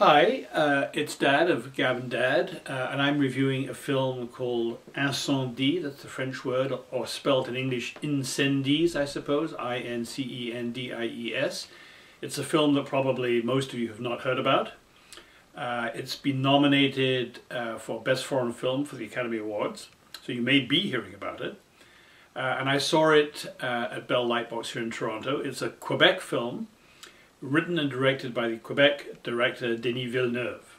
Hi, it's Dad of Gab and Dad, and I'm reviewing a film called Incendies, that's the French word, or spelt in English Incendies, I suppose, I-N-C-E-N-D-I-E-S. It's a film that probably most of you have not heard about. It's been nominated for Best Foreign Film for the Academy Awards, so you may be hearing about it. And I saw it at Bell Lightbox here in Toronto. It's a Quebec film, written and directed by the Quebec director Denis Villeneuve.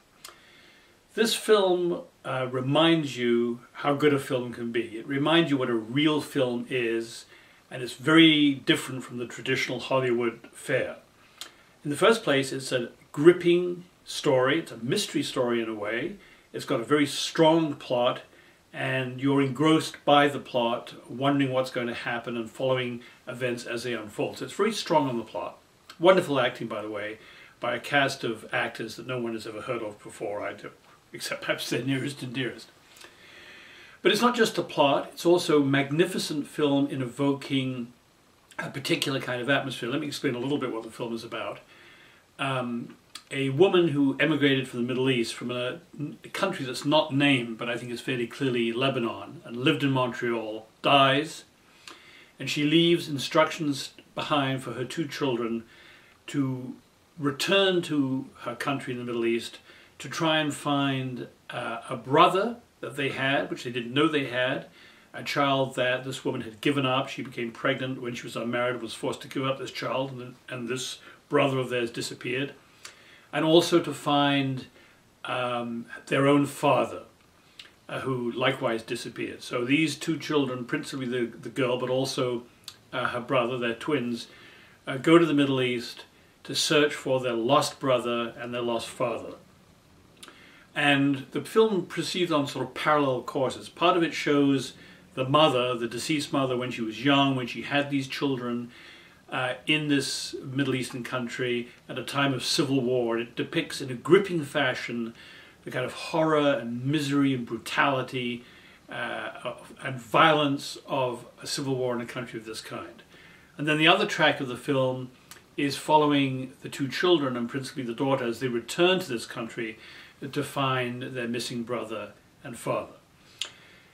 This film reminds you how good a film can be. It reminds you what a real film is, and it's very different from the traditional Hollywood fare. In the first place, it's a gripping story. It's a mystery story in a way. It's got a very strong plot, and you're engrossed by the plot, wondering what's going to happen and following events as they unfold. So it's very strong on the plot. Wonderful acting, by the way, by a cast of actors that no one has ever heard of before, except perhaps their nearest and dearest. But it's not just the plot, it's also a magnificent film in evoking a particular kind of atmosphere. Let me explain a little bit what the film is about. A woman who emigrated from the Middle East, from a country that's not named, but I think is fairly clearly Lebanon, and lived in Montreal, dies, and she leaves instructions behind for her two children to return to her country in the Middle East to try and find a brother that they had, which they didn't know they had, a child that this woman had given up. She became pregnant when she was unmarried and was forced to give up this child, and this brother of theirs disappeared. And also to find their own father, who likewise disappeared. So these two children, principally the girl, but also her brother, they're twins, go to the Middle East to search for their lost brother and their lost father. And the film proceeds on sort of parallel courses. Part of it shows the mother, the deceased mother, when she was young, when she had these children in this Middle Eastern country at a time of civil war. It depicts in a gripping fashion the kind of horror and misery and brutality and violence of a civil war in a country of this kind. And then the other track of the film is following the two children, and principally the daughter, as they return to this country to find their missing brother and father.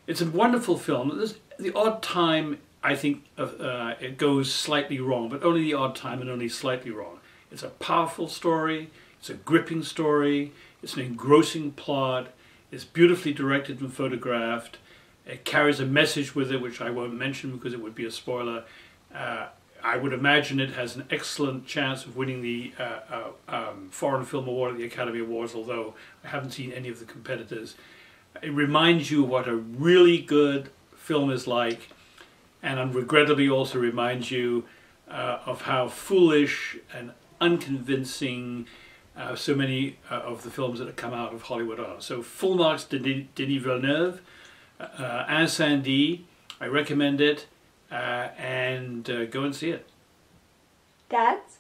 It's a wonderful film. There's the odd time, I think, it goes slightly wrong, but only the odd time and only slightly wrong. It's a powerful story, it's a gripping story, it's an engrossing plot, it's beautifully directed and photographed, it carries a message with it which I won't mention because it would be a spoiler. I would imagine it has an excellent chance of winning the Foreign Film Award at the Academy Awards, although I haven't seen any of the competitors. It reminds you what a really good film is like, and regrettably also reminds you of how foolish and unconvincing so many of the films that have come out of Hollywood are. So full marks to Denis Villeneuve. Incendies, I recommend it, and go and see it. Dads?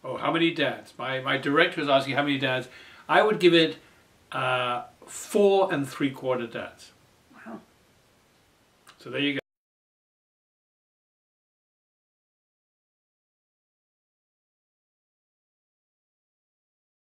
Oh, how many dads? My director is asking how many dads. I would give it 4 3/4 dads. Wow. So there you go.